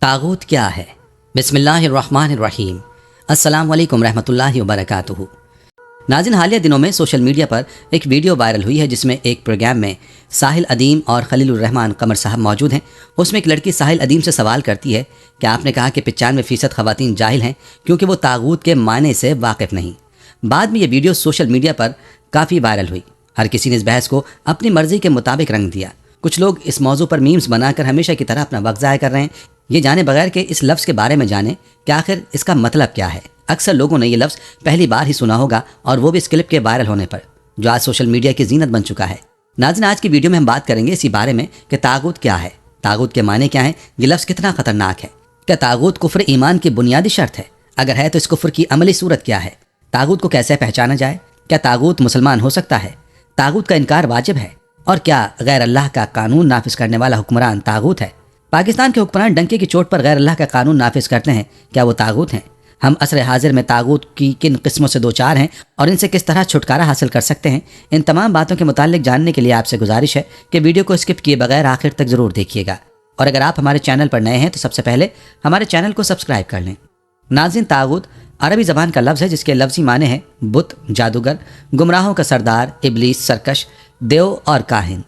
طاغوت کیا ہے؟ بسم اللہ الرحمن الرحیم۔ السلام علیکم رحمۃ اللہ وبرکاتہ۔ ناظرین، حالیہ دنوں میں سوشل میڈیا پر ایک ویڈیو وائرل ہوئی ہے جس میں ایک پروگرام میں ساحل ادیم اور خلیل الرحمان قمر صاحب موجود ہیں۔ اس میں ایک لڑکی ساحل ادیم سے سوال کرتی ہے کہ آپ نے کہا کہ 95% خواتین جاہل ہیں کیونکہ وہ طاغوت کے معنی سے واقف نہیں۔ بعد میں یہ ویڈیو سوشل میڈیا پر کافی وائرل ہوئی۔ ہر کسی نے اس بحث کو اپنی مرضی کے مطابق رنگ دیا۔ کچھ لوگ اس موضوع پر میمز بنا کر ہمیشہ کی طرح اپنا وقت ضائع کر رہے ہیں، یہ جانے بغیر کہ اس لفظ کے بارے میں جانیں کہ آخر اس کا مطلب کیا ہے۔ اکثر لوگوں نے یہ لفظ پہلی بار ہی سنا ہوگا، اور وہ بھی اس کلپ کے وائرل ہونے پر، جو آج سوشل میڈیا کی زینت بن چکا ہے۔ ناظرین، آج کی ویڈیو میں ہم بات کریں گے اسی بارے میں کہ طاغوت کیا ہے، طاغوت کے معنی کیا ہیں، یہ لفظ کتنا خطرناک ہے۔ کیا طاغوت کفر ایمان کی بنیادی شرط ہے؟ اگر ہے تو اس کفر کی عملی صورت کیا ہے؟ طاغوت کو کیسے پہچانا جائے؟ کیا طاغوت مسلمان ہو سکتا ہے؟ طاغوت کا انکار واجب ہے؟ اور کیا غیر اللہ کا قانون نافذ کرنے والا حکمران طاغوت ہے؟ پاکستان کے حکمران ڈنکے کی چوٹ پر غیر اللہ کا قانون نافذ کرتے ہیں، کیا وہ طاغوت ہیں؟ ہم عصر حاضر میں طاغوت کی کن قسموں سے دوچار ہیں اور ان سے کس طرح چھٹکارا حاصل کر سکتے ہیں؟ ان تمام باتوں کے متعلق جاننے کے لیے آپ سے گزارش ہے کہ ویڈیو کو اسکپ کیے بغیر آخر تک ضرور دیکھیے گا، اور اگر آپ ہمارے چینل پر نئے ہیں تو سب سے پہلے ہمارے چینل کو سبسکرائب کر لیں۔ ناظرین، طاغوت عربی زبان کا لفظ ہے جس کے لفظی معنی ہیں بت، جادوگر، گمراہوں کا سردار، ابلیس، سرکش، دیو اور کاہن۔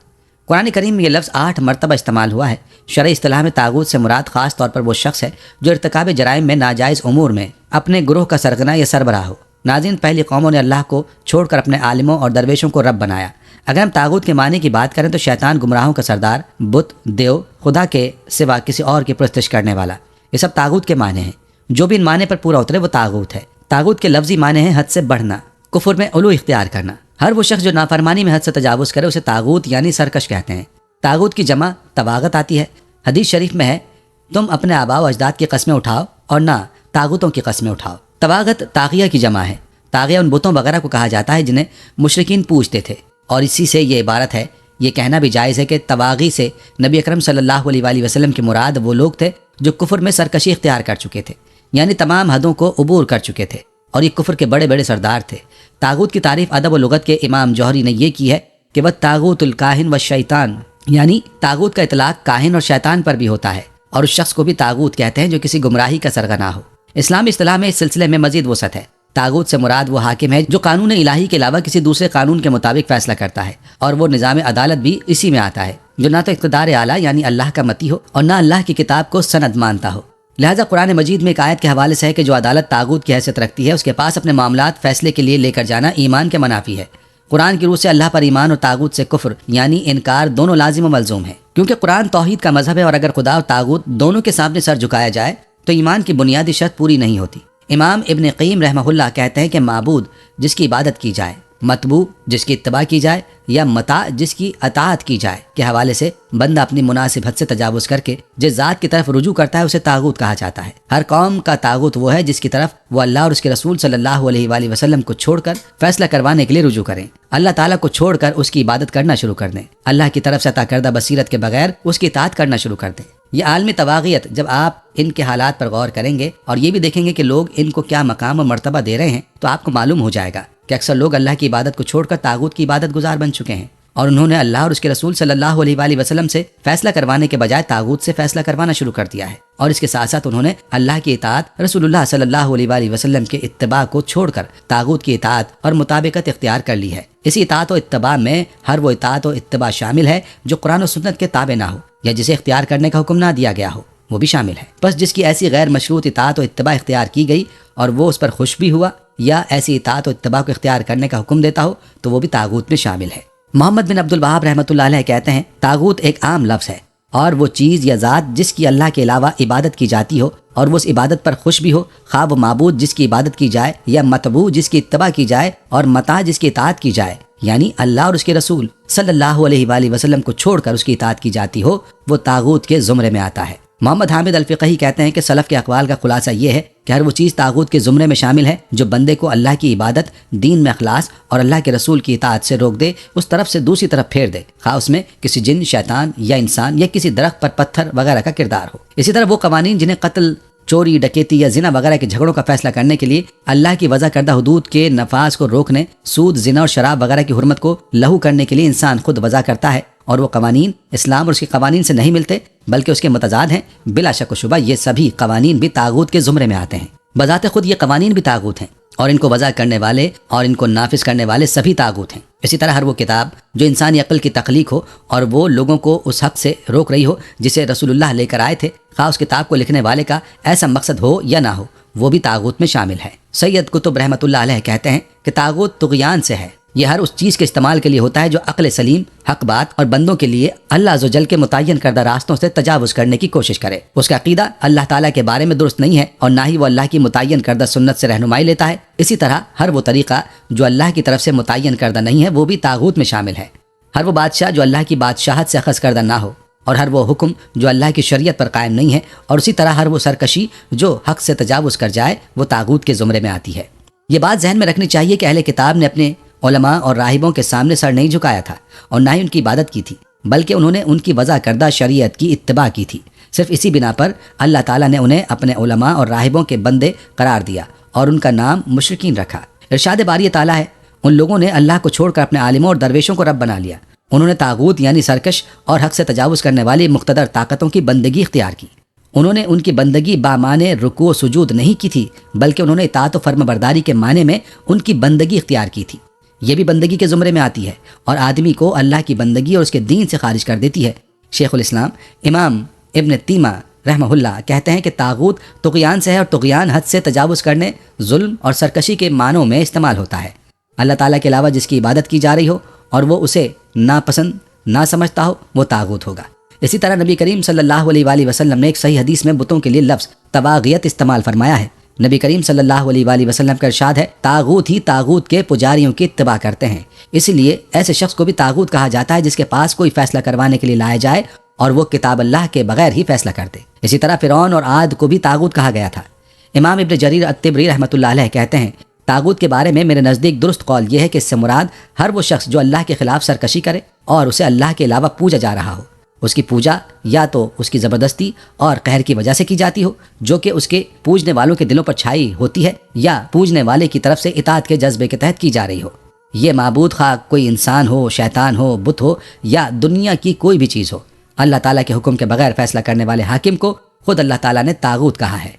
قرآن کریم میں یہ لفظ 8 مرتبہ استعمال ہوا ہے۔ شرعی اصطلاح میں طاغوت سے مراد خاص طور پر وہ شخص ہے جو ارتکاب جرائم میں ناجائز امور میں اپنے گروہ کا سرغنہ یا سربراہ ہو۔ ناظرین، پہلی قوموں نے اللہ کو چھوڑ کر اپنے عالموں اور درویشوں کو رب بنایا۔ اگر ہم طاغوت کے معنی کی بات کریں تو شیطان گمراہوں کا سردار، بت، دیو، خدا کے سوا کسی اور کی پرستش کرنے والا، یہ سب طاغوت کے معنی ہیں۔ جو بھی ان معنی پر پورا اترے وہ طاغوت ہے۔ طاغوت کے لفظی معنی ہیں حد سے بڑھنا، کفر میں علو اختیار کرنا۔ ہر وہ شخص جو نافرمانی میں حد سے تجاوز کرے اسے طاغوت یعنی سرکش کہتے ہیں۔ طاغوت کی جمع طواغت آتی ہے۔ حدیث شریف میں ہے، تم اپنے آباء و اجداد کی قسمیں اٹھاؤ اور نہ طاغوتوں کی قسمیں اٹھاؤ۔ طواغت طاغیہ کی جمع ہے۔ طاغیہ ان بتوں وغیرہ کو کہا جاتا ہے جنہیں مشرکین پوجتے تھے، اور اسی سے یہ عبارت ہے۔ یہ کہنا بھی جائز ہے کہ طواغی سے نبی اکرم صلی اللہ علیہ وآلہ وسلم کی مراد وہ لوگ تھے جو کفر میں سرکشی اختیار کر چکے تھے، یعنی تمام حدوں کو عبور کر چکے تھے، اور یہ کفر کے بڑے بڑے سردار تھے۔ طاغوت کی تعریف ادب و لغت کے امام جوہری نے یہ کی ہے کہ وہ طاغوت الکاہن و شیطان، یعنی طاغوت کا اطلاق کاہن اور شیطان پر بھی ہوتا ہے، اور اس شخص کو بھی طاغوت کہتے ہیں جو کسی گمراہی کا سرغنہ ہو۔ اسلامی اصطلاح میں اس سلسلے میں مزید وسعت ہے۔ طاغوت سے مراد وہ حاکم ہے جو قانون الہی کے علاوہ کسی دوسرے قانون کے مطابق فیصلہ کرتا ہے، اور وہ نظام عدالت بھی اسی میں آتا ہے، جو نہ تو اقتدار اعلیٰ یعنی اللہ کا متی ہو اور نہ اللہ کی کتاب کو سند مانتا ہو۔ لہذا قرآن مجید میں ایک آیت کے حوالے سے ہے کہ جو عدالت طاغوت کی حیثیت رکھتی ہے اس کے پاس اپنے معاملات فیصلے کے لیے لے کر جانا ایمان کے منافی ہے۔ قرآن کی روح سے اللہ پر ایمان اور طاغوت سے کفر یعنی انکار دونوں لازم و ملزوم ہے، کیونکہ قرآن توحید کا مذہب ہے، اور اگر خدا اور طاغوت دونوں کے سامنے سر جھکایا جائے تو ایمان کی بنیادی شرط پوری نہیں ہوتی۔ امام ابن قیم رحمہ اللہ کہتے ہیں کہ معبود جس کی عبادت کی جائے، متبوع جس کی اتباع کی جائے، یا مطاع جس کی اطاعت کی جائے کے حوالے سے بندہ اپنی مناسب حد سے تجاوز کر کے جس ذات کی طرف رجوع کرتا ہے اسے طاغوت کہا جاتا ہے۔ ہر قوم کا طاغوت وہ ہے جس کی طرف وہ اللہ اور اس کے رسول صلی اللہ علیہ وآلہ وسلم کو چھوڑ کر فیصلہ کروانے کے لیے رجوع کریں، اللہ تعالیٰ کو چھوڑ کر اس کی عبادت کرنا شروع کر دیں، اللہ کی طرف سے عطا کردہ بصیرت کے بغیر اس کی اطاعت کرنا شروع کر دیں۔ یہ عالمی طواغیت، جب آپ ان کے حالات پر غور کریں گے اور یہ بھی دیکھیں گے کہ لوگ ان کو کیا مقام اور مرتبہ دے رہے ہیں، تو آپ کو معلوم ہو جائے گا کہ اکثر لوگ اللہ کی عبادت کو چھوڑ کر طاغوت کی عبادت گزار بن چکے ہیں، اور انہوں نے اللہ اور اس کے رسول صلی اللہ علیہ وآلہ وسلم سے فیصلہ کروانے کے بجائے طاغوت سے فیصلہ کروانا شروع کر دیا ہے، اور اس کے ساتھ ساتھ انہوں نے اللہ کی اطاعت، رسول اللہ صلی اللہ علیہ وآلہ وسلم کے اتباع کو چھوڑ کر طاغوت کی اطاعت اور مطابقت اختیار کر لی ہے۔ اسی اطاعت و اتباع میں ہر وہ اطاعت و اتباع شامل ہے جو قرآن و سنت کے تابع نہ ہو، یا جسے اختیار کرنے کا حکم نہ دیا گیا ہو، وہ بھی شامل ہے۔ بس جس کی ایسی غیر مشروط اطاعت و اتباع اختیار کی گئی اور وہ اس پر خوش بھی ہوا، یا ایسی اطاعت و اتباع کو اختیار کرنے کا حکم دیتا ہو، تو وہ بھی طاغوت میں شامل ہے۔ محمد بن عبد الوہاب رحمۃ اللہ علیہ کہتے ہیں، طاغوت ایک عام لفظ ہے، اور وہ چیز یا ذات جس کی اللہ کے علاوہ عبادت کی جاتی ہو اور وہ اس عبادت پر خوش بھی ہو، خواہ وہ معبود جس کی عبادت کی جائے یا متبوع جس کی اتباع کی جائے اور مطاع جس کی اطاعت کی جائے، یعنی اللہ اور اس کے رسول صلی اللہ علیہ وآلہ وسلم کو چھوڑ کر اس کی اطاعت کی جاتی ہو، وہ طاغوت کے زمرے میں آتا ہے۔ محمد حامد الفقہی کہتے ہیں کہ سلف کے اقوال کا خلاصہ یہ ہے کہ ہر وہ چیز طاغوت کے زمرے میں شامل ہے جو بندے کو اللہ کی عبادت، دین میں اخلاص اور اللہ کے رسول کی اطاعت سے روک دے، اس طرف سے دوسری طرف پھیر دے، خواہ اس میں کسی جن، شیطان یا انسان یا کسی درخت پر پتھر وغیرہ کا کردار ہو۔ اسی طرح وہ قوانین جنہیں قتل، چوری، ڈکیتی یا زنا وغیرہ کے جھگڑوں کا فیصلہ کرنے کے لیے اللہ کی وضع کردہ حدود کے نفاذ کو روکنے، سود، زنا اور شراب وغیرہ کی حرمت کو لہو کرنے کے لیے انسان خود وضع کرتا ہے، اور وہ قوانین اسلام اور اس کے قوانین سے نہیں ملتے بلکہ اس کے متضاد ہیں، بلا شک و شبہ یہ سبھی قوانین بھی طاغوت کے زمرے میں آتے ہیں۔ بذات خود یہ قوانین بھی طاغوت ہیں اور ان کو وضع کرنے والے اور ان کو نافذ کرنے والے سبھی طاغوت ہیں۔ اسی طرح ہر وہ کتاب جو انسانی عقل کی تخلیق ہو اور وہ لوگوں کو اس حق سے روک رہی ہو جسے رسول اللہ لے کر آئے تھے، خواہ اس کتاب کو لکھنے والے کا ایسا مقصد ہو یا نہ ہو، وہ بھی طاغوت میں شامل ہے۔ سید قطب رحمۃ اللہ علیہ کہتے ہیں کہ طاغوت طغیان سے ہے، یہ ہر اس چیز کے استعمال کے لیے ہوتا ہے جو عقل سلیم، حق بات اور بندوں کے لیے اللہ عز و جل کے متعین کردہ راستوں سے تجاوز کرنے کی کوشش کرے۔ اس کا عقیدہ اللہ تعالیٰ کے بارے میں درست نہیں ہے اور نہ ہی وہ اللہ کی متعین کردہ سنت سے رہنمائی لیتا ہے۔ اسی طرح ہر وہ طریقہ جو اللہ کی طرف سے متعین کردہ نہیں ہے وہ بھی طاغوت میں شامل ہے۔ ہر وہ بادشاہ جو اللہ کی بادشاہت سے اخذ کردہ نہ ہو، اور ہر وہ حکم جو اللہ کی شریعت پر قائم نہیں ہے، اور اسی طرح ہر وہ سرکشی جو حق سے تجاوز کر جائے وہ طاغوت کے زمرے میں آتی ہے۔ یہ بات ذہن میں رکھنی چاہیے کہ اہل کتاب نے اپنے علماء اور راہبوں کے سامنے سر نہیں جھکایا تھا اور نہ ہی ان کی عبادت کی تھی، بلکہ انہوں نے ان کی وضع کردہ شریعت کی اتباع کی تھی۔ صرف اسی بنا پر اللہ تعالیٰ نے انہیں اپنے علماء اور راہبوں کے بندے قرار دیا اور ان کا نام مشرکین رکھا۔ ارشاد باری تعالیٰ ہے، ان لوگوں نے اللہ کو چھوڑ کر اپنے عالموں اور درویشوں کو رب بنا لیا۔ انہوں نے طاغوت یعنی سرکش اور حق سے تجاوز کرنے والی مقتدر طاقتوں کی بندگی اختیار کی۔ انہوں نے ان کی بندگی بامعنی رکوع و سجود نہیں کی تھی، بلکہ انہوں نے اطاعت و فرما برداری کے معنی میں ان کی بندگی اختیار کی تھی۔ یہ بھی بندگی کے زمرے میں آتی ہے اور آدمی کو اللہ کی بندگی اور اس کے دین سے خارج کر دیتی ہے۔ شیخ الاسلام امام ابن تیمیہ رحمہ اللہ کہتے ہیں کہ طاغوت طغیان سے ہے اور طغیان حد سے تجاوز کرنے، ظلم اور سرکشی کے معنوں میں استعمال ہوتا ہے۔ اللہ تعالیٰ کے علاوہ جس کی عبادت کی جا رہی ہو اور وہ اسے ناپسند نہ سمجھتا ہو وہ طاغوت ہوگا۔ اسی طرح نبی کریم صلی اللہ علیہ وآلہ وسلم نے ایک صحیح حدیث میں بتوں کے لیے لفظ طواغیت استعمال فرمایا ہے۔ نبی کریم صلی اللہ علیہ وآلہ وسلم کا ارشاد ہے، طاغوت ہی طاغوت کے پجاریوں کی اتباع کرتے ہیں۔ اس لیے ایسے شخص کو بھی طاغوت کہا جاتا ہے جس کے پاس کوئی فیصلہ کروانے کے لیے لایا جائے اور وہ کتاب اللہ کے بغیر ہی فیصلہ کر دے۔ اسی طرح فرعون اور عاد کو بھی طاغوت کہا گیا تھا۔ امام ابن جریر الطبری رحمۃ اللہ علیہ کہتے ہیں، طاغوت کے بارے میں میرے نزدیک درست قول یہ ہے کہ اس سے مراد ہر وہ شخص جو اللہ کے خلاف سرکشی کرے اور اسے اللہ کے علاوہ پوجا جا رہا ہو۔ اس کی پوجا یا تو اس کی زبردستی اور قہر کی وجہ سے کی جاتی ہو جو کہ اس کے پوجنے والوں کے دلوں پر چھائی ہوتی ہے، یا پوجنے والے کی طرف سے اطاعت کے جذبے کے تحت کی جا رہی ہو۔ یہ معبود خواہ کوئی انسان ہو، شیطان ہو، بت ہو یا دنیا کی کوئی بھی چیز ہو، اللہ تعالیٰ کے حکم کے بغیر فیصلہ کرنے والے حاکم کو خود اللہ تعالیٰ نے طاغوت کہا ہے،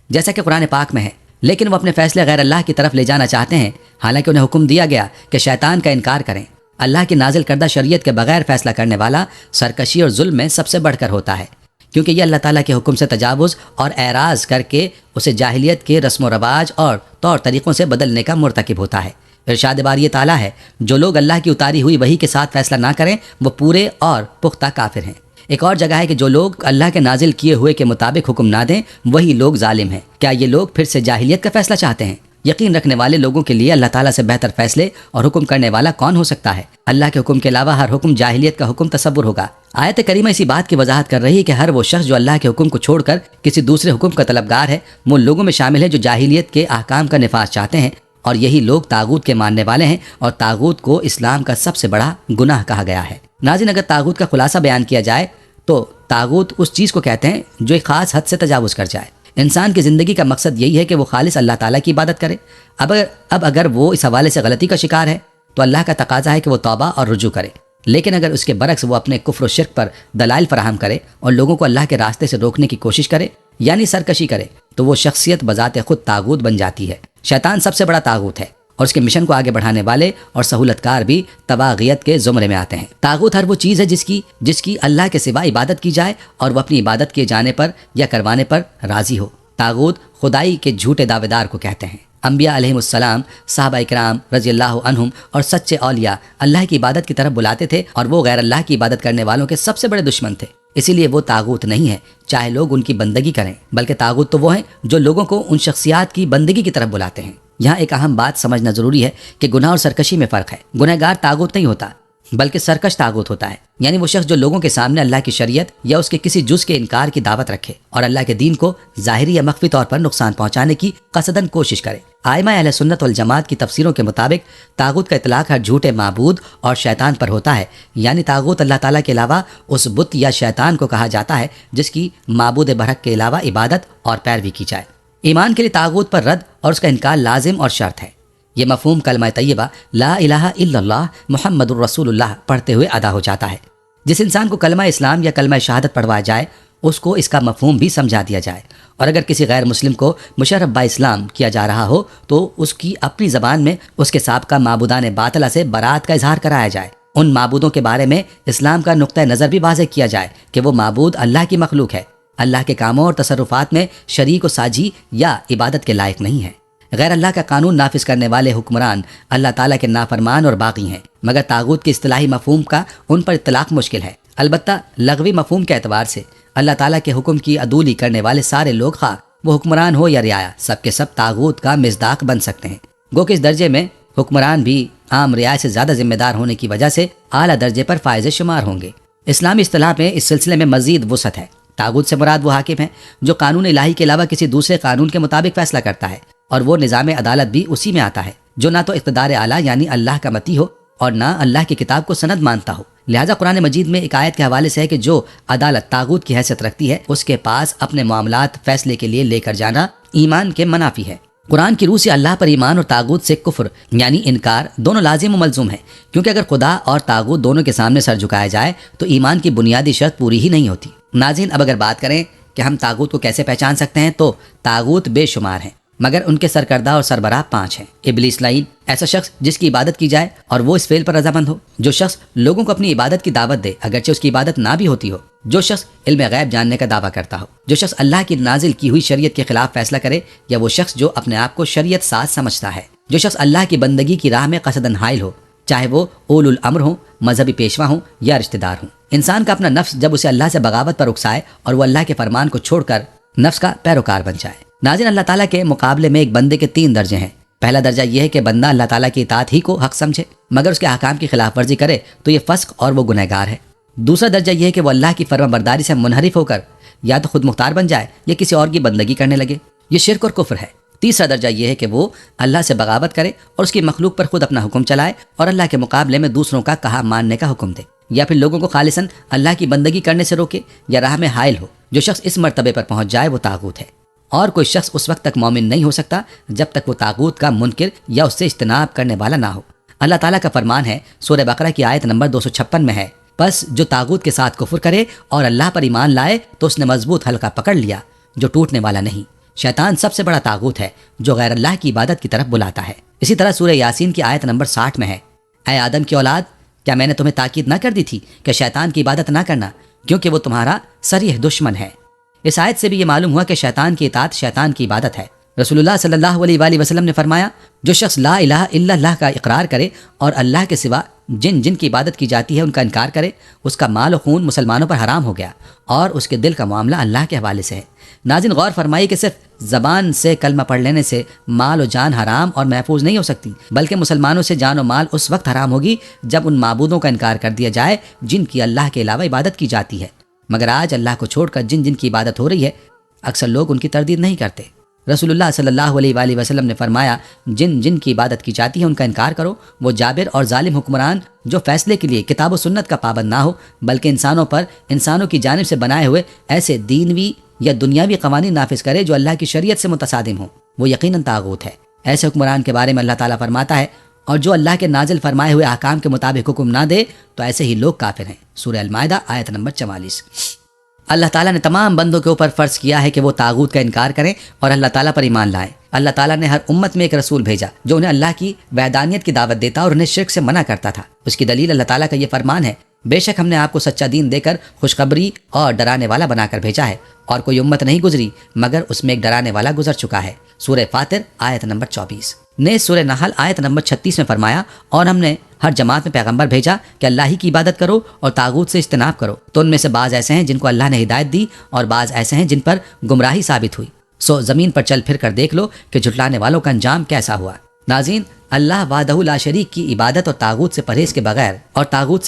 جیسا کہ قرآن پاک میں ہے۔ لیکن وہ اپنے فیصلے غیر اللہ کی طرف لے جانا چاہتے ہیں، حالانکہ انہیں حکم دیا گیا کہ شیطان کا انکار کریں۔ اللہ کی نازل کردہ شریعت کے بغیر فیصلہ کرنے والا سرکشی اور ظلم میں سب سے بڑھ کر ہوتا ہے، کیونکہ یہ اللہ تعالیٰ کے حکم سے تجاوز اور اعراض کر کے اسے جاہلیت کے رسم و رواج اور طور طریقوں سے بدلنے کا مرتکب ہوتا ہے۔ ارشاد باری تعالیٰ ہے، جو لوگ اللہ کی اتاری ہوئی وحی کے ساتھ فیصلہ نہ کریں وہ پورے اور پختہ کافر ہیں۔ ایک اور جگہ ہے کہ جو لوگ اللہ کے نازل کیے ہوئے کے مطابق حکم نہ دیں وہی لوگ ظالم ہیں۔ کیا یہ لوگ پھر سے جاہلیت کا فیصلہ چاہتے ہیں؟ یقین رکھنے والے لوگوں کے لیے اللہ تعالیٰ سے بہتر فیصلے اور حکم کرنے والا کون ہو سکتا ہے؟ اللہ کے حکم کے علاوہ ہر حکم جاہلیت کا حکم تصور ہوگا۔ آیت کریمہ اسی بات کی وضاحت کر رہی ہے کہ ہر وہ شخص جو اللہ کے حکم کو چھوڑ کر کسی دوسرے حکم کا طلبگار ہے وہ لوگوں میں شامل ہے جو جاہلیت کے احکام کا نفاذ چاہتے ہیں، اور یہی لوگ طاغوت کے ماننے والے ہیں، اور طاغوت کو اسلام کا سب سے بڑا گناہ کہا گیا ہے۔ ناظرین، اگر طاغوت کا خلاصہ بیان کیا جائے تو طاغوت اس چیز کو کہتے ہیں جو ایک خاص حد سے تجاوز کر جائے۔ انسان کی زندگی کا مقصد یہی ہے کہ وہ خالص اللہ تعالیٰ کی عبادت کرے۔ اب اگر وہ اس حوالے سے غلطی کا شکار ہے تو اللہ کا تقاضا ہے کہ وہ توبہ اور رجوع کرے، لیکن اگر اس کے برعکس وہ اپنے کفر و شرک پر دلائل فراہم کرے اور لوگوں کو اللہ کے راستے سے روکنے کی کوشش کرے یعنی سرکشی کرے تو وہ شخصیت بذات خود طاغوت بن جاتی ہے۔ شیطان سب سے بڑا طاغوت ہے اور اس کے مشن کو آگے بڑھانے والے اور سہولت کار بھی طواغیت کے زمرے میں آتے ہیں۔ طاغوت ہر وہ چیز ہے جس کی اللہ کے سوا عبادت کی جائے اور وہ اپنی عبادت کیے جانے پر یا کروانے پر راضی ہو۔ طاغوت خدائی کے جھوٹے دعوے دار کو کہتے ہیں۔ انبیاء علیہم السلام، صحابہ کرام رضی اللہ عنہم اور سچے اولیاء اللہ کی عبادت کی طرف بلاتے تھے اور وہ غیر اللہ کی عبادت کرنے والوں کے سب سے بڑے دشمن تھے۔ اسی لیے وہ طاغوت نہیں ہے چاہے لوگ ان کی بندگی کریں، بلکہ طاغوت تو وہ ہیں جو لوگوں کو ان شخصیات کی بندگی کی طرف بلاتے ہیں۔ یہاں ایک اہم بات سمجھنا ضروری ہے کہ گناہ اور سرکشی میں فرق ہے۔ گنہگار طاغوت نہیں ہوتا بلکہ سرکش طاغوت ہوتا ہے، یعنی وہ شخص جو لوگوں کے سامنے اللہ کی شریعت یا اس کے کسی جز کے انکار کی دعوت رکھے اور اللہ کے دین کو ظاہری یا مخفی طور پر نقصان پہنچانے کی قصدن کوشش کرے۔ ائمہ اہل سنت والجماعت کی تفسیروں کے مطابق طاغوت کا اطلاق ہر جھوٹے معبود اور شیطان پر ہوتا ہے، یعنی طاغوت اللہ تعالیٰ کے علاوہ اس بت یا شیطان کو کہا جاتا ہے جس کی معبود برحق کے علاوہ عبادت اور پیروی کی جائے۔ ایمان کے لیے طاغوت پر رد اور اس کا انکار لازم اور شرط ہے۔ یہ مفہوم کلمہ طیبہ لا الہ الا اللہ محمد الرسول اللہ پڑھتے ہوئے ادا ہو جاتا ہے۔ جس انسان کو کلمہ اسلام یا کلمہ شہادت پڑھوایا جائے اس کو اس کا مفہوم بھی سمجھا دیا جائے، اور اگر کسی غیر مسلم کو مشرف با اسلام کیا جا رہا ہو تو اس کی اپنی زبان میں اس کے سابقہ معبودان باطلہ سے برات کا اظہار کرایا جائے۔ ان معبودوں کے بارے میں اسلام کا نقطہ نظر بھی واضح کیا جائے کہ وہ معبود اللہ کی مخلوق ہے، اللہ کے کاموں اور تصرفات میں شریک و ساجی یا عبادت کے لائق نہیں ہے۔ غیر اللہ کا قانون نافذ کرنے والے حکمران اللہ تعالیٰ کے نافرمان اور باغی ہیں، مگر طاغوت کے اصطلاحی مفہوم کا ان پر اطلاق مشکل ہے۔ البتہ لغوی مفہوم کے اعتبار سے اللہ تعالیٰ کے حکم کی عدولی کرنے والے سارے لوگ، خواہ وہ حکمران ہو یا رعایا، سب کے سب طاغوت کا مصداق بن سکتے ہیں۔ گو کہ اس درجے میں حکمران بھی عام رعایا سے زیادہ ذمہ دار ہونے کی وجہ سے اعلیٰ درجے پر فائز شمار ہوں گے۔ اسلامی اصطلاح میں اس سلسلے میں مزید وسعت ہے۔ طاغوت سے مراد وہ حاکم ہے جو قانون الہی کے علاوہ کسی دوسرے قانون کے مطابق فیصلہ کرتا ہے، اور وہ نظام عدالت بھی اسی میں آتا ہے جو نہ تو اقتدار اعلیٰ یعنی اللہ کا متی ہو اور نہ اللہ کی کتاب کو سند مانتا ہو۔ لہٰذا قرآن مجید میں ایک آیت کے حوالے سے ہے کہ جو عدالت طاغوت کی حیثیت رکھتی ہے اس کے پاس اپنے معاملات فیصلے کے لیے لے کر جانا ایمان کے منافی ہے۔ قرآن کی روح سے اللہ پر ایمان اور طاغوت سے کفر یعنی انکار دونوں لازم و ملزوم ہیں، کیونکہ اگر خدا اور طاغوت دونوں کے سامنے سر جھکایا جائے تو ایمان کی بنیادی شرط پوری ہی نہیں ہوتی۔ ناظرین، اب اگر بات کریں کہ ہم طاغوت کو کیسے پہچان سکتے ہیں تو طاغوت بے شمار ہیں، مگر ان کے سرکردہ اور سربراہ 5 ہیں۔ ابلیس لعین، ایسا شخص جس کی عبادت کی جائے اور وہ اس فعل پر رضامند ہو۔ جو شخص لوگوں کو اپنی عبادت کی دعوت دے اگرچہ اس کی عبادت نہ بھی ہوتی ہو۔ جو شخص علم غیب جاننے کا دعویٰ کرتا ہو۔ جو شخص اللہ کی نازل کی ہوئی شریعت کے خلاف فیصلہ کرے، یا وہ شخص جو اپنے آپ کو شریعت ساز سمجھتا ہے۔ جو شخص اللہ کی بندگی کی راہ میں قصدن حائل ہو، چاہے وہ اولو الامر ہوں، مذہبی پیشوا ہوں یا رشتہ دار ہوں۔ انسان کا اپنا نفس جب اسے اللہ سے بغاوت پر اکسائے اور وہ اللہ کے فرمان کو چھوڑ کر نفس کا پیروکار بن جائے۔ ناظرین، اللہ تعالیٰ کے مقابلے میں ایک بندے کے 3 درجے ہیں۔ پہلا درجہ یہ ہے کہ بندہ اللہ تعالیٰ کی اطاعت ہی کو حق سمجھے، مگر اس کے احکام کی خلاف ورزی کرے تو یہ فسق اور وہ گنہگار ہے۔ دوسرا درجہ یہ ہے کہ وہ اللہ کی فرما برداری سے منحرف ہو کر یا تو خود مختار بن جائے یا کسی اور کی بندگی کرنے لگے، یہ شرک اور کفر ہے۔ تیسرا درجہ یہ ہے کہ وہ اللہ سے بغاوت کرے اور اس کی مخلوق پر خود اپنا حکم چلائے اور اللہ کے مقابلے میں دوسروں کا کہا ماننے کا حکم دے، یا پھر لوگوں کو خالصاً اللہ کی بندگی کرنے سے روکے یا راہ میں حائل ہو۔ جو شخص اس مرتبے پر پہنچ جائے وہ طاغوت ہے، اور کوئی شخص اس وقت تک مومن نہیں ہو سکتا جب تک وہ طاغوت کا منکر یا اس سے اجتناب کرنے والا نہ ہو۔ اللہ تعالیٰ کا فرمان ہے، سورہ بقرہ کی آیت نمبر 256 میں ہے، پس جو طاغوت کے ساتھ کفر کرے اور اللہ پر ایمان لائے تو اس نے مضبوط حلقہ پکڑ لیا جو ٹوٹنے والا نہیں۔ شیطان سب سے بڑا طاغوت ہے جو غیر اللہ کی عبادت کی طرف بلاتا ہے۔ اسی طرح سورہ یاسین کی آیت نمبر 60 میں ہے، اے آدم کی اولاد، کیا میں نے تمہیں تاکید نہ کر دی تھی کہ شیطان کی عبادت نہ کرنا، کیونکہ وہ تمہارا صریح دشمن ہے۔ اس آیت سے بھی یہ معلوم ہوا کہ شیطان کی اطاعت شیطان کی عبادت ہے۔ رسول اللہ صلی اللہ علیہ وآلہ وسلم نے فرمایا، جو شخص لا الہ الا اللہ کا اقرار کرے اور اللہ کے سوا جن کی عبادت کی جاتی ہے ان کا انکار کرے، اس کا مال و خون مسلمانوں پر حرام ہو گیا اور اس کے دل کا معاملہ اللہ کے حوالے سے ہے۔ ناظرین، غور فرمائی کہ صرف زبان سے کلمہ پڑھ لینے سے مال و جان حرام اور محفوظ نہیں ہو سکتی، بلکہ مسلمانوں سے جان و مال اس وقت حرام ہوگی جب ان معبودوں کا انکار کر دیا جائے جن کی اللہ کے علاوہ عبادت کی جاتی ہے۔ مگر آج اللہ کو چھوڑ کر جن کی عبادت ہو رہی ہے، اکثر لوگ ان کی تردید نہیں کرتے۔ رسول اللہ صلی اللہ علیہ وآلہ وسلم نے فرمایا، جن کی عبادت کی جاتی ہے ان کا انکار کرو۔ وہ جابر اور ظالم حکمران جو فیصلے کے لیے کتاب و سنت کا پابند نہ ہو، بلکہ انسانوں پر انسانوں کی جانب سے بنائے ہوئے ایسے دینوی یا دنیاوی قوانین نافذ کرے جو اللہ کی شریعت سے متصادم ہوں، وہ یقیناً طاغوت ہے۔ ایسے حکمران کے بارے میں اللہ تعالیٰ فرماتا ہے، اور جو اللہ کے نازل فرمائے ہوئے احکام کے مطابق حکم نہ دے تو ایسے ہی لوگ کافر ہیں۔ سورہ المائدہ آیت نمبر 44۔ اللہ تعالیٰ نے تمام بندوں کے اوپر فرض کیا ہے کہ وہ طاغوت کا انکار کریں اور اللہ تعالیٰ پر ایمان لائیں۔ اللہ تعالیٰ نے ہر امت میں ایک رسول بھیجا جو انہیں اللہ کی وحدانیت کی دعوت دیتا اور انہیں شرک سے منع کرتا تھا۔ اس کی دلیل اللہ تعالیٰ کا یہ فرمان ہے، بے شک ہم نے آپ کو سچا دین دے کر خوشخبری اور ڈرانے والا بنا کر بھیجا ہے، اور کوئی امت نہیں گزری مگر اس میں ایک ڈرانے والا گزر چکا ہے۔ سورہ فاطر آیت نمبر 24 نے سورہ نحل آیت نمبر 36 میں فرمایا، اور ہم نے ہر جماعت میں پیغمبر بھیجا کہ اللہ ہی کی عبادت کرو اور طاغوت سے اجتناب کرو، تو ان میں سے بعض ایسے ہیں جن کو اللہ نے ہدایت دی اور بعض ایسے ہیں جن پر گمراہی ثابت ہوئی۔ سو زمین پر چل پھر کر دیکھ لو کہ جھٹلانے والوں کا انجام کیسا ہوا۔ ناظرین، اللہ وحدہ لا شریک کی عبادت اور طاغوت سے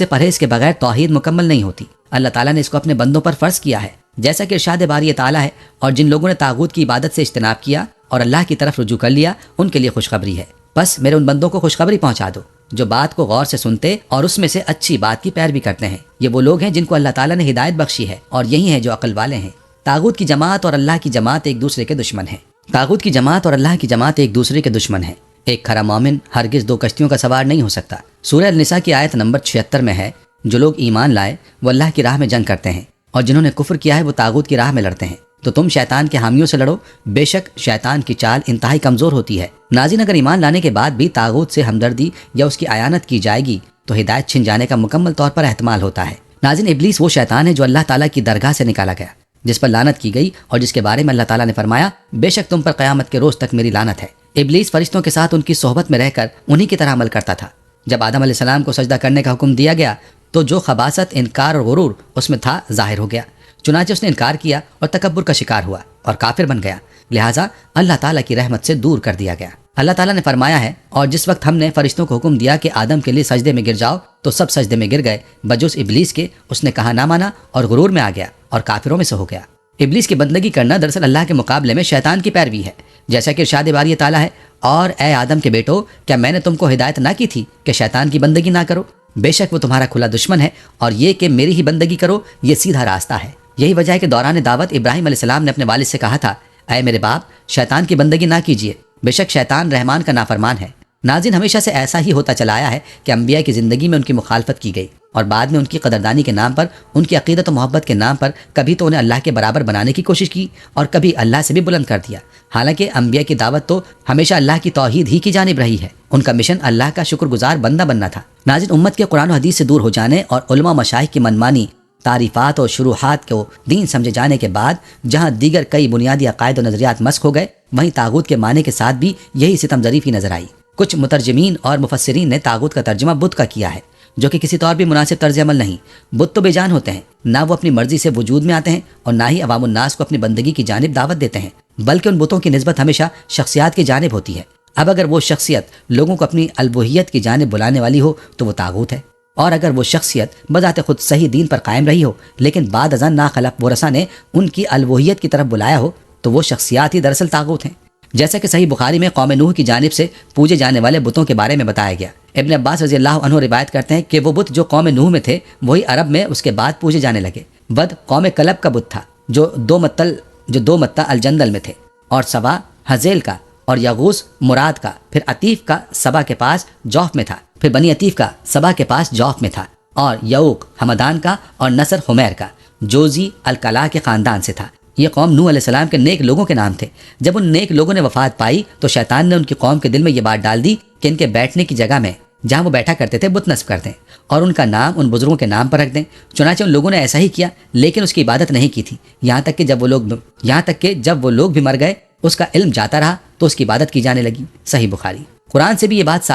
پرہیز کے بغیر توحید مکمل نہیں ہوتی۔ اللہ تعالیٰ نے اس کو اپنے بندوں پر فرض کیا ہے، جیسا کہ ارشاد باری تعالیٰ ہے، اور جن لوگوں نے طاغوت کی عبادت سے اجتناب کیا اور اللہ کی طرف رجوع کر لیا ان کے لیے خوشخبری ہے۔ بس میرے ان بندوں کو خوشخبری پہنچا دو جو بات کو غور سے سنتے اور اس میں سے اچھی بات کی پیروی کرتے ہیں۔ یہ وہ لوگ ہیں جن کو اللہ تعالیٰ نے ہدایت بخشی ہے، اور یہی ہیں جو عقل والے ہیں۔ طاغوت کی جماعت اور اللہ کی جماعت ایک دوسرے کے دشمن ہیں۔ طاغوت کی جماعت اور اللہ کی جماعت ایک دوسرے کے دشمن ہیں۔ ایک کھرا مومن ہرگز 2 کشتیوں کا سوار نہیں ہو سکتا۔ سورہ النساء کی آیت نمبر 76 میں ہے، جو لوگ ایمان لائے وہ اللہ کی راہ میں جنگ کرتے ہیں، اور جنہوں نے کفر کیا ہے وہ طاغوت کی راہ میں لڑتے ہیں، تو تم شیطان کے حامیوں سے لڑو، بے شک شیطان کی چال انتہائی کمزور ہوتی ہے۔ ناظرین، اگر ایمان لانے کے بعد بھی طاغوت سے ہمدردی یا اس کی اعانت کی جائے گی تو ہدایت چھن جانے کا مکمل طور پر احتمال ہوتا ہے۔ ناظرین، ابلیس وہ شیطان ہے جو اللہ تعالیٰ کی درگاہ سے نکالا گیا، جس پر لعنت کی گئی اور جس کے بارے میں اللہ تعالیٰ نے فرمایا بے شک تم پر قیامت کے روز تک میری لعنت ہے۔ ابلیس فرشتوں کے ساتھ ان کی صحبت میں رہ کر انہی کی طرح عمل کرتا تھا۔ جب آدم علیہ السلام کو سجدہ کرنے کا حکم دیا گیا تو جو خباثت، انکار اور غرور اس میں تھا ظاہر ہو گیا، چنانچہ اس نے انکار کیا اور تکبر کا شکار ہوا اور کافر بن گیا، لہٰذا اللہ تعالیٰ کی رحمت سے دور کر دیا گیا۔ اللہ تعالیٰ نے فرمایا ہے، اور جس وقت ہم نے فرشتوں کو حکم دیا کہ آدم کے لیے سجدے میں گر جاؤ تو سب سجدے میں گر گئے بجز ابلیس کے، اس نے کہا نہ مانا اور غرور میں آ گیا اور کافروں میں سے ہو گیا۔ ابلیس کی بندگی کرنا دراصل اللہ کے مقابلے میں شیطان کی پیروی ہے، جیسا کہ ارشاد باری تعالیٰ ہے، اور اے آدم کے بیٹو، کیا میں نے تم کو ہدایت نہ کی تھی کہ شیطان کی بندگی نہ کرو؟ بے شک وہ تمہارا کھلا دشمن ہے، اور یہ کہ میری ہی بندگی کرو یہ سیدھا راستہ ہے۔ یہی وجہ ہے کہ دوران دعوت ابراہیم علیہ السلام نے اپنے والد سے کہا تھا، اے میرے باپ، شیطان کی بندگی نہ کیجیے، بے شک شیطان رحمان کا نافرمان ہے۔ ناظرین، ہمیشہ سے ایسا ہی ہوتا چلا آیا ہے کہ انبیاء کی زندگی میں ان کی مخالفت کی گئی، اور بعد میں ان کی قدردانی کے نام پر، ان کی عقیدت و محبت کے نام پر کبھی تو انہیں اللہ کے برابر بنانے کی کوشش کی اور کبھی اللہ سے بھی بلند کر دیا۔ حالانکہ انبیاء کی دعوت تو ہمیشہ اللہ کی توحید ہی کی جانب رہی ہے، ان کا مشن اللہ کا شکر گزار بندہ بننا تھا۔ ناظرین، امت کے قرآن و حدیث سے دور ہو جانے اور علماء مشائخ کی منمانی تعریفات اور شروحات کو دین سمجھے جانے کے بعد جہاں دیگر کئی بنیادی عقائد و نظریات مسخ ہو گئے، وہیں طاغوت کے معنی کے ساتھ بھی یہی ستم ظریفی نظر آئی۔ کچھ مترجمین اور مفسرین نے طاغوت کا ترجمہ بت کا کیا ہے، جو کہ کسی طور بھی مناسب طرز عمل نہیں۔ بت تو بے جان ہوتے ہیں، نہ وہ اپنی مرضی سے وجود میں آتے ہیں اور نہ ہی عوام الناس کو اپنی بندگی کی جانب دعوت دیتے ہیں، بلکہ ان بتوں کی نسبت ہمیشہ شخصیات کی جانب ہوتی ہے۔ اب اگر وہ شخصیت لوگوں کو اپنی الوہیت کی جانب بلانے والی ہو تو وہ طاغوت ہے، اور اگر وہ شخصیت بذات خود صحیح دین پر قائم رہی ہو لیکن بعد ازاں ناخلق ورثہ نے ان کی الوہیت کی طرف بلایا ہو تو وہ شخصیات ہی دراصل طاغوت ہیں۔ جیسا کہ صحیح بخاری میں قوم نوح کی جانب سے پوجے جانے والے بتوں کے بارے میں بتایا گیا۔ ابن عباس رضی اللہ عنہ روایت کرتے ہیں کہ وہ بت جو قوم نوح میں تھے وہی عرب میں اس کے بعد پوجے جانے لگے۔ ود قوم کلب کا بت تھا جو دو متہ الجندل میں تھے، اور سوا حزیل کا، اور یغوث مراد کا، پھر عتیف کا سبا کے پاس جوف میں تھا، پھر بنی عتیف کا سبا کے پاس جوف میں تھا، اور یعوق حمدان کا، اور نصر حمیر کا، جوزی الکلا کے خاندان سے تھا۔ یہ قوم نوح علیہ السلام کے نیک لوگوں کے نام تھے۔ جب ان نیک لوگوں نے وفات پائی تو شیطان نے ان کی قوم کے دل میں یہ بات ڈال دی کہ ان کے بیٹھنے کی جگہ میں جہاں وہ بیٹھا کرتے تھے بت نصب کر دیں اور ان کا نام ان بزرگوں کے نام پر رکھ دیں۔ چنانچہ ان لوگوں نے ایسا ہی کیا، لیکن اس کی عبادت نہیں کی تھی، یہاں تک کہ جب وہ لوگ بھی مر گئے اس کا علم جاتا رہا تو اس کی عبادت کی جانے لگی۔ صحیح بخاری۔ قرآن سے بھی یہ بات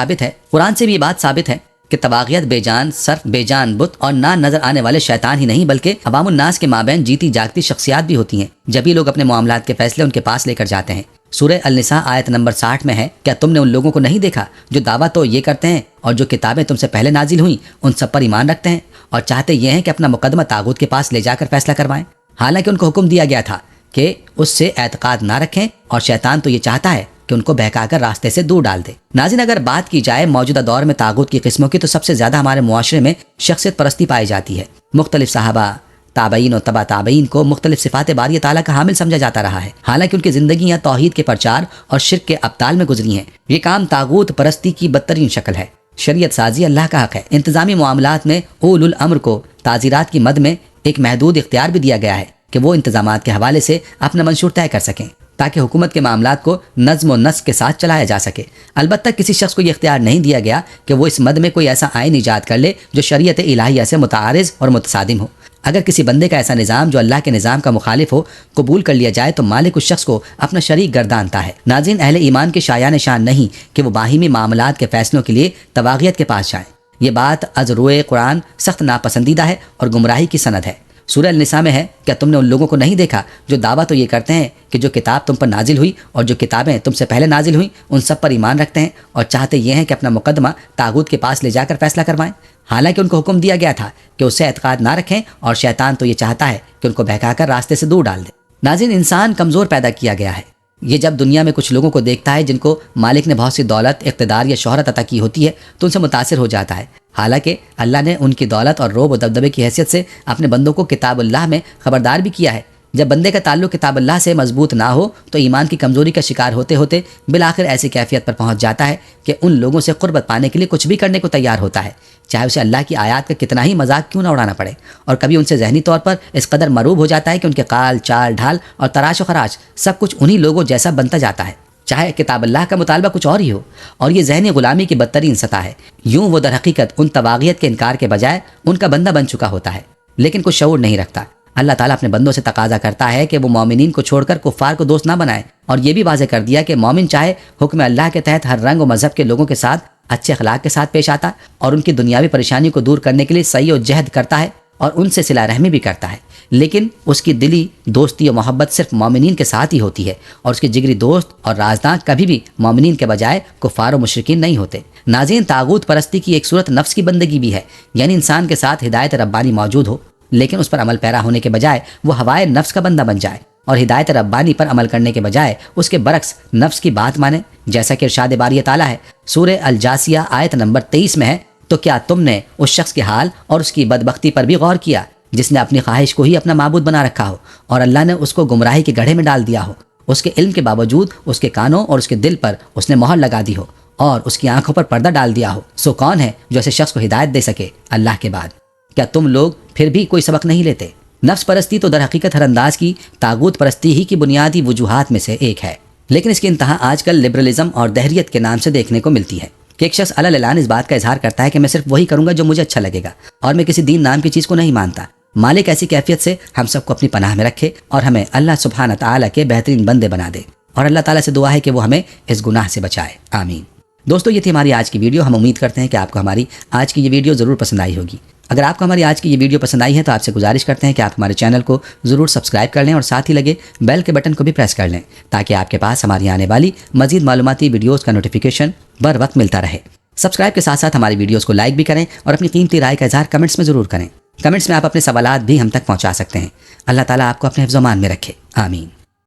ثابت ہے کہ طواغیت بے جان، صرف بے جان بت اور نہ نظر آنے والے شیطان ہی نہیں بلکہ عوام الناس کے مابین جیتی جاگتی شخصیات بھی ہوتی ہیں، جبھی لوگ اپنے معاملات کے فیصلے ان کے پاس لے کر جاتے ہیں۔ سورہ النساء آیت نمبر 60 میں ہے، کیا تم نے ان لوگوں کو نہیں دیکھا جو دعویٰ تو یہ کرتے ہیں اور جو کتابیں تم سے پہلے نازل ہوئیں ان سب پر ایمان رکھتے ہیں اور چاہتے یہ ہیں کہ اپنا مقدمہ طاغوت کے پاس لے جا کر فیصلہ کروائیں، حالانکہ ان کو حکم دیا گیا تھا کہ اس سے اعتقاد نہ رکھیں، اور شیطان تو یہ چاہتا ہے کہ ان کو بہکا کر راستے سے دور ڈال دے۔ ناظرین، اگر بات کی جائے موجودہ دور میں طاغوت کی قسموں کی تو سب سے زیادہ ہمارے معاشرے میں شخصیت پرستی پائی جاتی ہے۔ مختلف صحابہ، تابعین اور تبع تابعین کو مختلف صفات باری تعالیٰ کا حامل سمجھا جاتا رہا ہے، حالانکہ ان کی زندگیاں توحید کے پرچار اور شرک کے ابطال میں گزری ہیں۔ یہ کام طاغوت پرستی کی بدترین شکل ہے۔ شریعت سازی اللہ کا حق ہے۔ انتظامی معاملات میں اول الامر کو تعزیرات کی مد میں ایک محدود اختیار بھی دیا گیا ہے کہ وہ انتظامات کے حوالے سے اپنا منشور طے کر سکیں تاکہ حکومت کے معاملات کو نظم و نسق کے ساتھ چلایا جا سکے۔ البتہ کسی شخص کو یہ اختیار نہیں دیا گیا کہ وہ اس مد میں کوئی ایسا آئین ایجاد کر لے جو شریعت الہیہ سے متعارض اور متصادم ہو۔ اگر کسی بندے کا ایسا نظام جو اللہ کے نظام کا مخالف ہو قبول کر لیا جائے تو مالک اس شخص کو اپنا شریک گردانتا ہے۔ ناظرین، اہل ایمان کے شایان شان نہیں کہ وہ باہمی معاملات کے فیصلوں کے لیے طواغیت کے پاس جائیں۔ یہ بات از روئے قرآن سخت ناپسندیدہ ہے اور گمراہی کی سند ہے۔ سورہ النساء میں ہے، کیا تم نے ان لوگوں کو نہیں دیکھا جو دعویٰ تو یہ کرتے ہیں کہ جو کتاب تم پر نازل ہوئی اور جو کتابیں تم سے پہلے نازل ہوئیں ان سب پر ایمان رکھتے ہیں اور چاہتے یہ ہیں کہ اپنا مقدمہ طاغوت کے پاس لے جا کر فیصلہ کروائیں، حالانکہ ان کو حکم دیا گیا تھا کہ اس سے اعتقاد نہ رکھیں اور شیطان تو یہ چاہتا ہے کہ ان کو بہکا کر راستے سے دور ڈال دے۔ ناظرین، انسان کمزور پیدا کیا گیا ہے۔ یہ جب دنیا میں کچھ لوگوں کو دیکھتا ہے جن کو مالک نے بہت سی دولت، اقتدار یا شہرت عطا کی ہوتی ہے تو ان سے متاثر ہو جاتا ہے، حالانکہ اللہ نے ان کی دولت اور روب و دبدبے کی حیثیت سے اپنے بندوں کو کتاب اللہ میں خبردار بھی کیا ہے جب بندے کا تعلق کتاب اللہ سے مضبوط نہ ہو تو ایمان کی کمزوری کا شکار ہوتے ہوتے بالآخر ایسی کیفیت پر پہنچ جاتا ہے کہ ان لوگوں سے قربت پانے کے لیے کچھ بھی کرنے کو تیار ہوتا ہے، چاہے اسے اللہ کی آیات کا کتنا ہی مذاق کیوں نہ اڑانا پڑے، اور کبھی ان سے ذہنی طور پر اس قدر مروب ہو جاتا ہے کہ ان کے قال، چال، ڈھال اور تراش و خراش سب کچھ انہی لوگوں جیسا بنتا جاتا ہے، چاہے کتاب اللہ کا مطالبہ کچھ اور ہی ہو، اور یہ ذہنی غلامی کی بدترین سطح ہے۔ یوں وہ در حقیقت ان طواغیت کے انکار کے بجائے ان کا بندہ بن چکا ہوتا ہے، لیکن کچھ شعور نہیں رکھتا۔ اللہ تعالیٰ اپنے بندوں سے تقاضا کرتا ہے کہ وہ مومنین کو چھوڑ کر کفار کو دوست نہ بنائے، اور یہ بھی واضح کر دیا کہ مومن چاہے حکم اللہ کے تحت ہر رنگ و مذہب کے لوگوں کے ساتھ اچھے اخلاق کے ساتھ پیش آتا اور ان کی دنیاوی پریشانیوں کو دور کرنے کے لیے سعی و جہد کرتا ہے اور ان سے صلہ رحمی بھی کرتا ہے، لیکن اس کی دلی دوستی و محبت صرف مومنین کے ساتھ ہی ہوتی ہے، اور اس کے جگری دوست اور رازداں کبھی بھی مومنین کے بجائے کفار و مشرکین نہیں ہوتے۔ ناظرین، طاغوت پرستی کی ایک صورت نفس کی بندگی بھی ہے، یعنی انسان کے ساتھ ہدایت ربانی موجود ہو لیکن اس پر عمل پیرا ہونے کے بجائے وہ ہوائے نفس کا بندہ بن جائے، اور ہدایت ربانی پر عمل کرنے کے بجائے اس کے برعکس نفس کی بات مانے، جیسا کہ ارشاد باری تعالیٰ ہے سورہ الجاسیہ آیت نمبر 23 میں ہے، تو کیا تم نے اس شخص کے حال اور اس کی بدبختی پر بھی غور کیا جس نے اپنی خواہش کو ہی اپنا معبود بنا رکھا ہو، اور اللہ نے اس کو گمراہی کے گڑھے میں ڈال دیا ہو، اس کے علم کے باوجود اس کے کانوں اور اس کے دل پر اس نے مہر لگا دی ہو اور اس کی آنکھوں پر پردہ ڈال دیا ہو، سو کون ہے جو ایسے شخص کو ہدایت دے سکے اللہ کے بعد؟ کیا تم لوگ پھر بھی کوئی سبق نہیں لیتے؟ نفس پرستی تو در حقیقت ہر انداز کی طاغوت پرستی ہی کی بنیادی وجوہات میں سے ایک ہے، لیکن اس کی انتہا آج کل لبرلزم اور دہریت کے نام سے دیکھنے کو ملتی ہے کہ ایک شخص علی اعلان اس بات کا اظہار کرتا ہے کہ میں صرف وہی کروں گا جو مجھے اچھا لگے گا، اور میں کسی دین نام کی چیز کو نہیں مانتا۔ مالک ایسی کیفیت سے ہم سب کو اپنی پناہ میں رکھے اور ہمیں اللہ سبحانہ تعالیٰ کے بہترین بندے بنا دے، اور اللہ تعالیٰ سے دعا ہے کہ وہ ہمیں اس گناہ سے بچائے، آمین۔ دوستو، یہ تھی ہماری آج کی ویڈیو۔ ہم امید کرتے ہیں کہ آپ کو ہماری آج کی یہ ویڈیو ضرور پسند آئی ہوگی۔ اگر آپ کو ہماری آج کی یہ ویڈیو پسند آئی ہے تو آپ سے گزارش کرتے ہیں کہ آپ ہمارے چینل کو ضرور سبسکرائب کر لیں اور ساتھ ہی لگے بیل کے بٹن کو بھی پریس کر لیں تاکہ آپ کے پاس ہماری آنے والی مزید معلوماتی ویڈیوز کا نوٹیفیکیشن بر وقت ملتا رہے۔ سبسکرائب کے ساتھ ساتھ ہماری ویڈیوز کو لائک بھی کریں اور اپنی قیمتی رائے کا اظہار کمنٹس میں ضرور کریں۔ کمنٹس میں آپ اپنے سوالات بھی ہم تک پہنچا سکتے ہیں۔ اللہ تعالیٰ آپ کو اپنے حفظ و امان میں رکھے، آمین۔